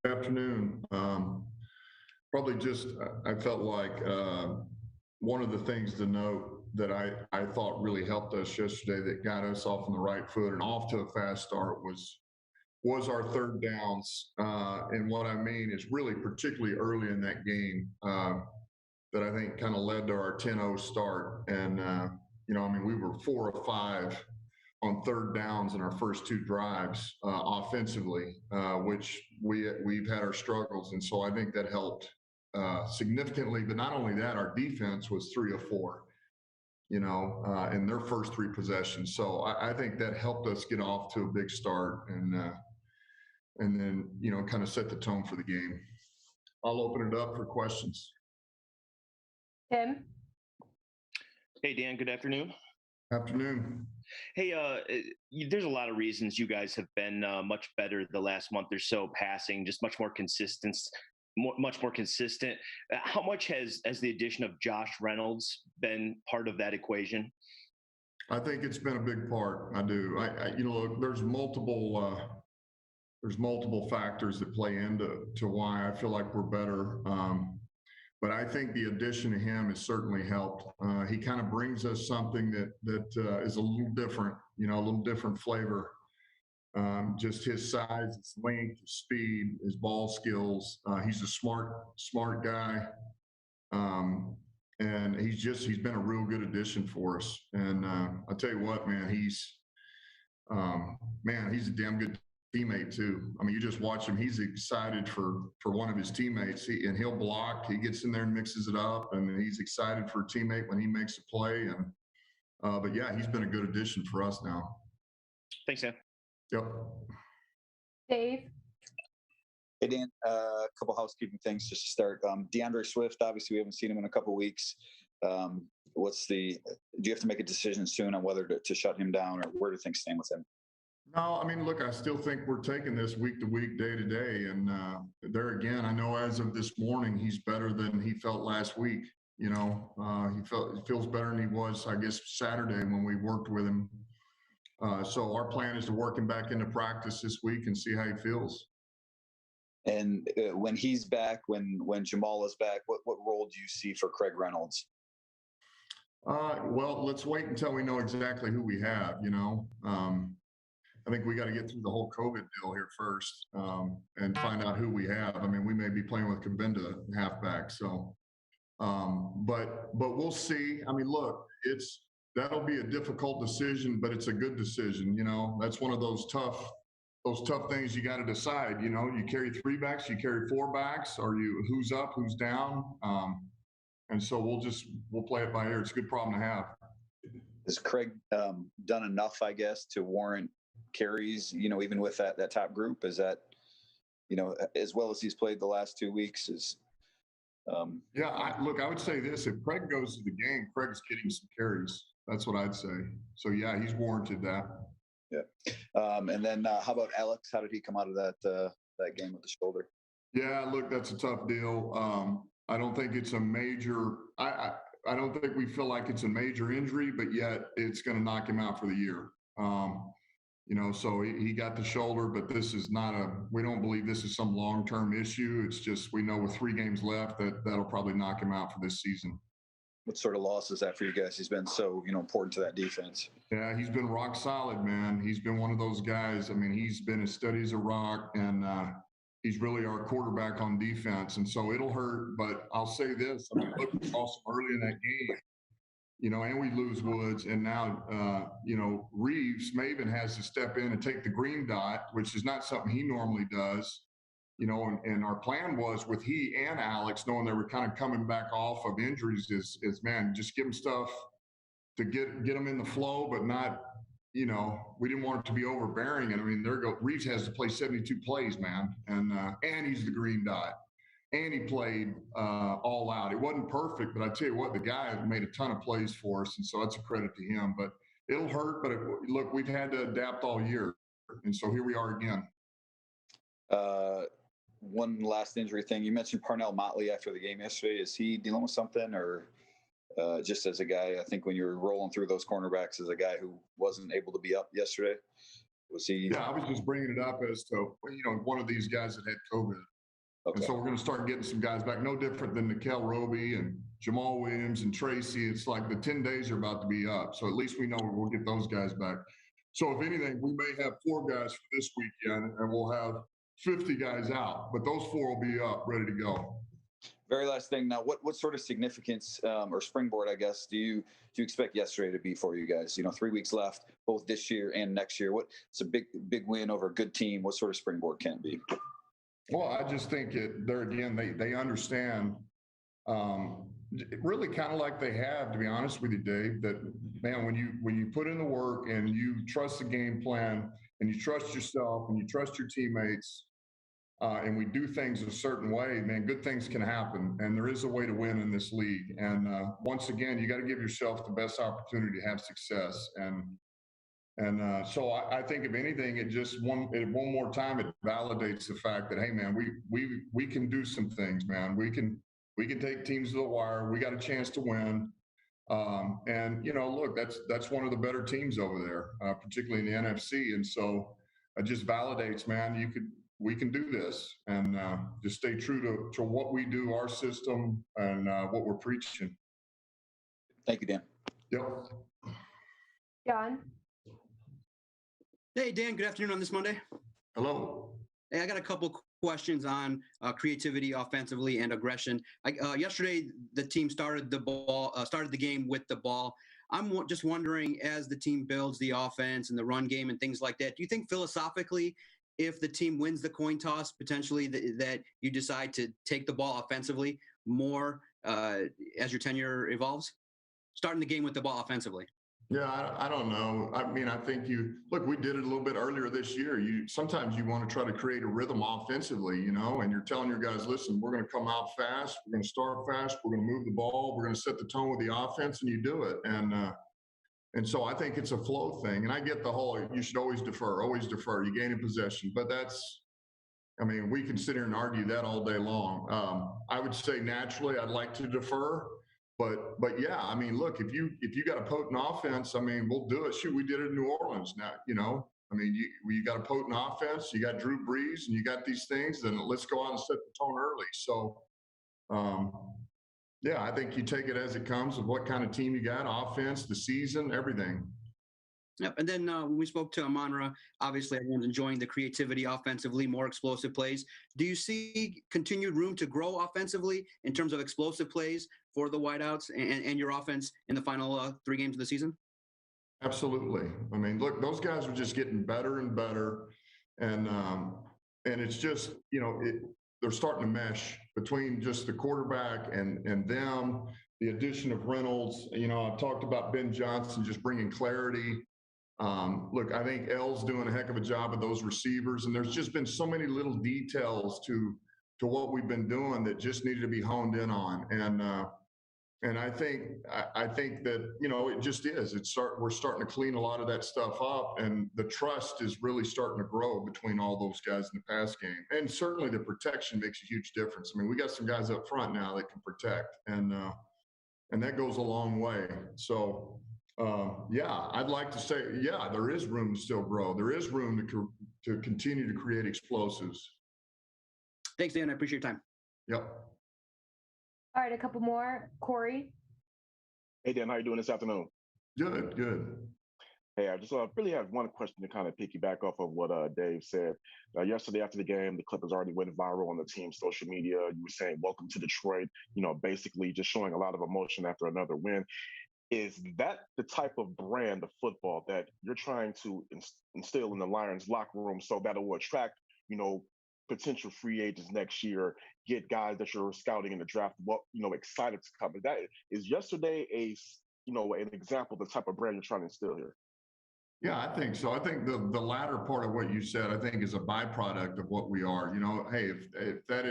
Afternoon. Probably just, I felt like one of the things to note that I thought really helped us yesterday that got us off on the right foot and off to a fast start was our third downs. And what I mean is really particularly early in that game that I think kind of led to our 10-0 start. And, I mean, we were 4 of 5 on third downs in our first two drives offensively, which we've had our struggles, and so I think that helped significantly. But not only that, our defense was 3 of 4, in their first three possessions. So I think that helped us get off to a big start, and then kind of set the tone for the game. I'll open it up for questions. Tim? Hey, Dan, good afternoon. Afternoon. Hey, there's a lot of reasons you guys have been much better the last month or so passing, just much more consistent. How much has the addition of Josh Reynolds been part of that equation? I think it's been a big part. I do. Look, there's multiple factors that play into why I feel like we're better. But I think the addition of him has certainly helped. He kind of brings us something that is a little different, a little different flavor. Just his size, his length, his speed, his ball skills. He's a smart guy. And he's been a real good addition for us. And I'll tell you what, man, he's a damn good teammate too. I mean, you just watch him. He's excited for one of his teammates, and he'll block. He gets in there and mixes it up, and he's excited for a teammate when he makes a play. And but yeah, he's been a good addition for us now. Thanks, Sam. Yep. Dave? Hey, Dan, a couple housekeeping things just to start. DeAndre Swift, obviously we haven't seen him in a couple of weeks. Do you have to make a decision soon on whether to shut him down, or where do things stand with him? No, I mean, look, I still think we're taking this week to week, day to day. And there again, I know as of this morning, he's better than he felt last week. He feels better than he was, I guess, Saturday when we worked with him. So our plan is to work him back into practice this week and see how he feels. And when he's back, when Jamal is back, what role do you see for Craig Reynolds? Well, let's wait until we know exactly who we have, I think we got to get through the whole COVID deal here first and find out who we have. I mean, we may be playing with Kabinda halfback. So, but we'll see. I mean, look, that'll be a difficult decision, but it's a good decision. That's one of those tough things you got to decide. You carry 3 backs, you carry 4 backs, who's up, who's down, and so we'll play it by ear. It's a good problem to have. Has Craig done enough, I guess, to warrant carries, even with that top group? Is that, as well as he's played the last 2 weeks? Yeah, I would say this: if Craig goes to the game, Craig's getting some carries. That's what I'd say. So yeah, he's warranted that. Yeah. And then how about Alex? How did he come out of that game with the shoulder? Yeah, look, that's a tough deal. I don't think it's a major. I don't think we feel like it's a major injury, but yet it's going to knock him out for the year. So he got the shoulder, but this is we don't believe this is some long-term issue. It's just, we know with 3 games left that'll probably knock him out for this season. What sort of loss is that for you guys? He's been so, important to that defense. Yeah, he's been rock solid, man. He's been one of those guys. I mean, he's been as steady as a rock, and he's really our quarterback on defense. And so it'll hurt, but I'll say this. I mean, look, we lost him early in that game. And we lose Woods, and now, Reeves Maven has to step in and take the green dot, which is not something he normally does, and our plan was with he and Alex, knowing they were kind of coming back off of injuries, is man, just give them stuff to get them in the flow, but not, we didn't want it to be overbearing. And I mean, Reeves has to play 72 plays, man, and he's the green dot. And he played all out. It wasn't perfect, but I tell you what, the guy made a ton of plays for us, and so that's a credit to him. But it'll hurt. But look, we've had to adapt all year, and so here we are again. One last injury thing. You mentioned Parnell Motley after the game yesterday. Is he dealing with something, or just as a guy? I think when you're rolling through those cornerbacks, as a guy who wasn't able to be up yesterday, was he? Yeah, I was just bringing it up as to one of these guys that had COVID. And so we're going to start getting some guys back, no different than Nikel Roby and Jamal Williams and Tracy. It's like the 10 days are about to be up. So at least we know we'll get those guys back. So if anything, we may have 4 guys for this weekend and we'll have 50 guys out, but those 4 will be up, ready to go. Very last thing. Now, what sort of significance or springboard, I guess, do you expect yesterday to be for you guys? 3 weeks left, both this year and next year. It's a big win over a good team. What sort of springboard can it be? Well, I just think they're again, they understand, really kind of like they have, to be honest with you, Dave, that man, when you put in the work and you trust the game plan and you trust yourself and you trust your teammates, and we do things a certain way, man, good things can happen. And there is a way to win in this league. And once again, you got to give yourself the best opportunity to have success. And so I think if anything, it just one more time, it validates the fact that, hey, man, we can do some things, man. We can take teams to the wire. We got a chance to win. And look, that's one of the better teams over there, particularly in the NFC. And so it just validates, man, we can do this, and just stay true to what we do, our system, and what we're preaching. Thank you, Dan. Yep. John. Hey, Dan, good afternoon on this Monday. Hello. Hey, I got a couple questions on creativity offensively and aggression. Yesterday, the team started the game with the ball. I'm just wondering, as the team builds the offense and the run game and things like that, do you think philosophically, if the team wins the coin toss, potentially that you decide to take the ball offensively more as your tenure evolves? Starting the game with the ball offensively. Yeah, I don't know. I mean, I think we did it a little bit earlier this year. Sometimes you want to try to create a rhythm offensively, and you're telling your guys, listen, we're going to come out fast. We're going to start fast. We're going to move the ball. We're going to set the tone with the offense, and you do it. And so I think it's a flow thing. And I get the whole, you should always defer. You gain in possession. But we can sit here and argue that all day long. I would say naturally I'd like to defer. But yeah, I mean, look, if you got a potent offense, we'll do it. Shoot, we did it in New Orleans. Now, you got a potent offense, you got Drew Brees, and you got these things, then let's go out and set the tone early. So, yeah, I think you take it as it comes of what kind of team you got, offense, the season, everything. Yep. And then when we spoke to Amon-Ra, obviously everyone's enjoying the creativity offensively, more explosive plays. Do you see continued room to grow offensively in terms of explosive plays for the wideouts and your offense in the final 3 games of the season? Absolutely. Look, those guys are just getting better and better. And it's just, they're starting to mesh between just the quarterback and them, the addition of Reynolds. I've talked about Ben Johnson just bringing clarity. Look, I think L's doing a heck of a job of those receivers, and there's just been so many little details to what we've been doing that just needed to be honed in on. And I think that, it just is. We're starting to clean a lot of that stuff up, and the trust is really starting to grow between all those guys in the pass game. And certainly the protection makes a huge difference. We got some guys up front now that can protect, and that goes a long way. So, yeah, I'd like to say, yeah, there is room to still grow. There is room to continue to create explosives. Thanks, Dan. I appreciate your time. Yep. All right, a couple more. Corey. Hey, Dan, how you doing this afternoon? Good. Hey, I just really have one question to kind of piggyback off of what Dave said. Yesterday after the game, the clip has already went viral on the team's social media. You were saying, welcome to Detroit, basically just showing a lot of emotion after another win. Is that the type of brand of football that you're trying to instill in the Lions locker room so that it will attract, potential free agents next year, get guys that you're scouting in the draft, excited to come? Is yesterday an example of the type of brand you're trying to instill here? Yeah, I think so. I think the latter part of what you said, I think, is a byproduct of what we are. Hey, if that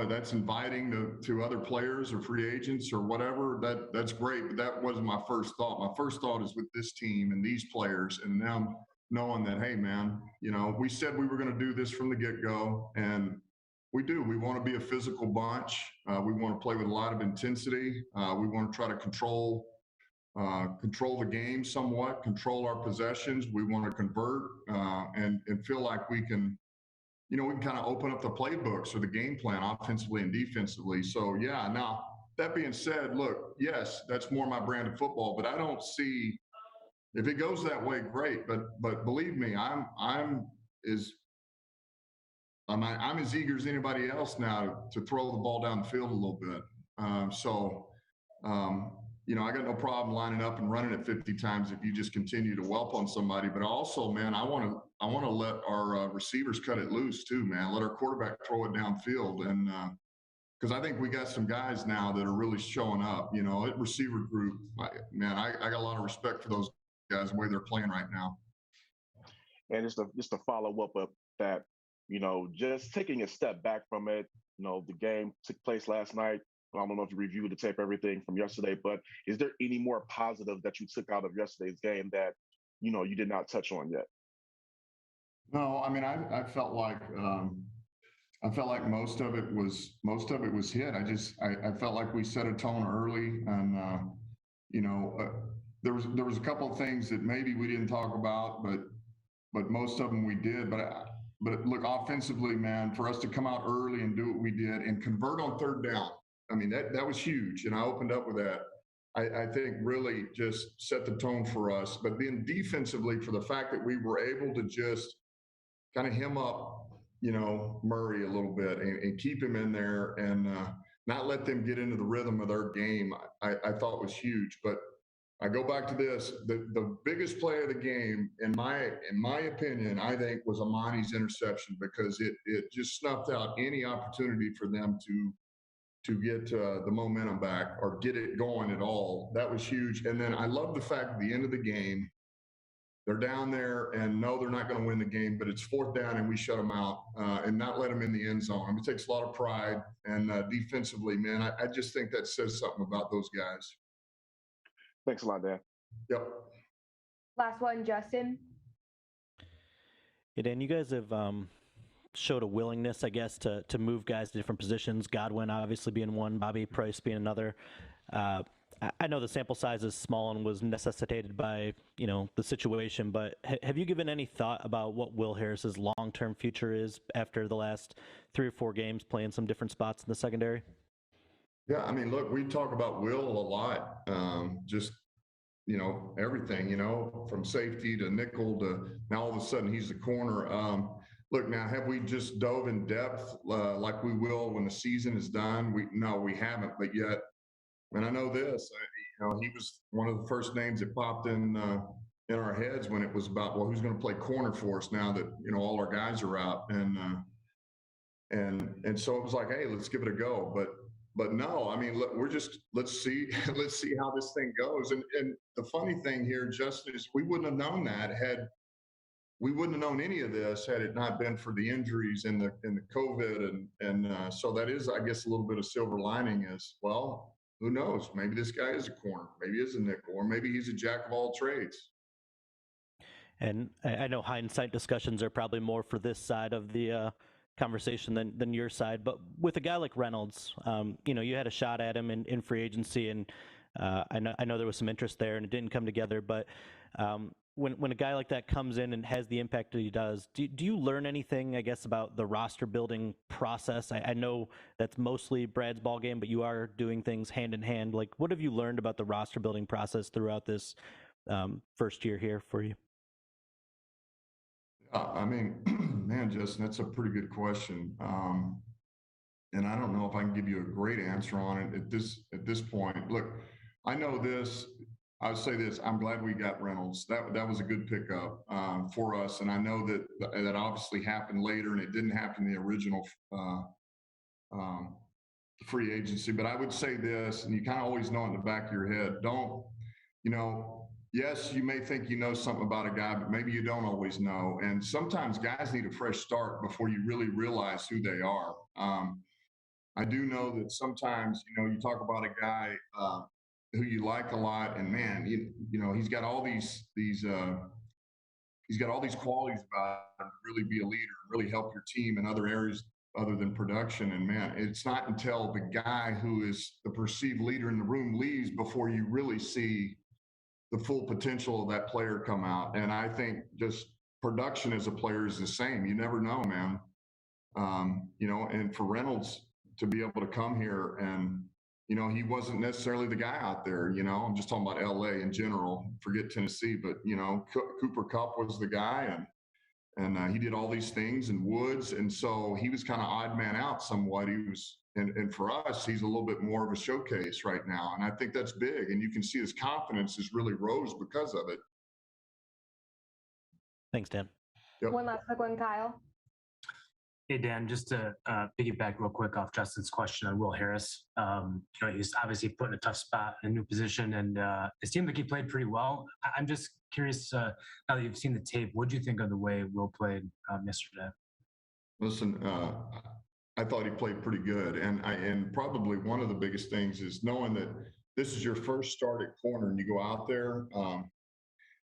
that's inviting to other players or free agents or whatever, that's great. But that wasn't my first thought. My first thought is with this team and these players and them knowing that, hey, man, we said we were going to do this from the get-go, and we do. We want to be a physical bunch. We want to play with a lot of intensity. We want to try to control the game somewhat, control our possessions. We want to convert and feel like we can we can kind of open up the playbooks or the game plan offensively and defensively. So yeah, now that being said, look, yes, that's more my brand of football, but I don't see if it goes that way, great. But believe me, as I'm as eager as anybody else now to throw the ball down the field a little bit. I got no problem lining up and running it 50 times if you just continue to whelp on somebody. But also, man, I want to let our receivers cut it loose too, man. Let our quarterback throw it downfield, and because I think we got some guys now that are really showing up. At receiver group, I got a lot of respect for those guys the way they're playing right now. And just to follow up of that, just taking a step back from it, the game took place last night. I don't know if you reviewed the tape, everything from yesterday, but is there any more positive that you took out of yesterday's game that, you did not touch on yet? No, I mean, I felt like most of it was hit. I felt like we set a tone early, and there was a couple of things that maybe we didn't talk about, but most of them we did. But look, offensively, man, for us to come out early and do what we did and convert on third down, I mean, that was huge. And I opened up with that. I think really just set the tone for us. But then defensively, for the fact that we were able to just kind of hem up, Murray a little bit and keep him in there and not let them get into the rhythm of their game, I thought was huge. But I go back to this: the biggest play of the game, in my opinion, I think was Amani's interception, because it just snuffed out any opportunity for them to get the momentum back or get it going at all. That was huge. And then I love the fact at the end of the game, they're down there and no, they're not going to win the game, but it's fourth down and we shut them out and not let them in the end zone. I mean, it takes a lot of pride. And defensively, man, I just think that says something about those guys. Thanks a lot, Dan. Yep. Last one, Justin. Yeah, Dan, you guys have showed a willingness, I guess, to move guys to different positions. Godwin obviously being one, Bobby Price being another. I know the sample size is small and was necessitated by the situation, but have you given any thought about what Will Harris's long-term future is after the last 3 or 4 games playing some different spots in the secondary? Yeah, I mean, look, we talk about Will a lot. Just everything, from safety to nickel to now all of a sudden he's the corner. Look, now, have we just dove in depth like we will when the season is done? No, we haven't. But yet, and I know this, he was one of the first names that popped in our heads when it was about, well, who's going to play corner for us now that all our guys are out, and so it was like, hey, let's give it a go. But no, I mean, look, let's see how this thing goes. And the funny thing here, Justin, is we wouldn't have known any of this had it not been for the injuries and the COVID. And so that is, I guess, a little bit of silver lining is, well, who knows? Maybe this guy is a corner, maybe he's a nickel, or maybe he's a jack of all trades. And I know hindsight discussions are probably more for this side of the conversation than your side, but with a guy like Reynolds, you had a shot at him in free agency, and I know there was some interest there and it didn't come together, but when a guy like that comes in and has the impact that he does, do you learn anything, I guess, about the roster building process? I know that's mostly Brad's ball game, but you are doing things hand in hand. Like, what have you learned about the roster building process throughout this first year here for you? I mean, man, Justin, that's a pretty good question. And I don't know if I can give you a great answer on it at this point. Look, I know this. I would say this: I'm glad we got Reynolds. That was a good pickup for us, and I know that obviously happened later, and it didn't happen in the original free agency. But I would say this, and you kind of always know in the back of your head: don't, yes, you may think you know something about a guy, but maybe you don't always know. And sometimes guys need a fresh start before you really realize who they are. I do know that sometimes, you talk about a guy who you like a lot, and man, he's got all these qualities about him to really be a leader, really help your team in other areas other than production. And man, it's not until the guy who is the perceived leader in the room leaves before you really see the full potential of that player come out. And I think just production as a player is the same. You never know, man. And for Reynolds to be able to come here and, he wasn't necessarily the guy out there, I'm just talking about LA in general, forget Tennessee, but, Cooper Kupp was the guy and he did all these things in Woods. And so he was kind of odd man out somewhat. He was, and for us, he's a little bit more of a showcase right now. And I think that's big. And you can see his confidence has really rose because of it. Thanks, Dan. Yep. One last quick one, Kyle. Hey, Dan, just to piggyback real quick off Justin's question on Will Harris. He's obviously put in a tough spot, a new position, and it seemed like he played pretty well. I'm just curious, now that you've seen the tape, what do you think of the way Will played yesterday? Listen, I thought he played pretty good. And probably one of the biggest things is knowing that this is your first start at corner and you go out there,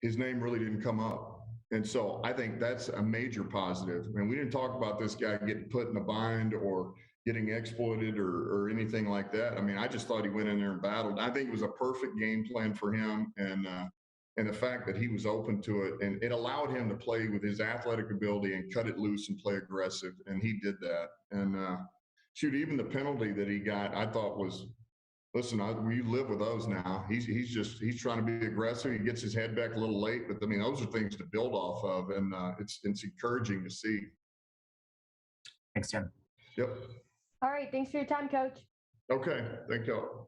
his name really didn't come up. And so I think that's a major positive. I mean, we didn't talk about this guy getting put in a bind or getting exploited or anything like that. I mean, I just thought he went in there and battled. I think it was a perfect game plan for him. And the fact that he was open to it, and it allowed him to play with his athletic ability and cut it loose and play aggressive. And he did that. And even the penalty that he got, I thought was, listen, we live with those now. He's trying to be aggressive. He gets his head back a little late, but I mean, those are things to build off of, and it's encouraging to see. Thanks, Dan. Yep. All right. Thanks for your time, Coach. Okay. Thank you.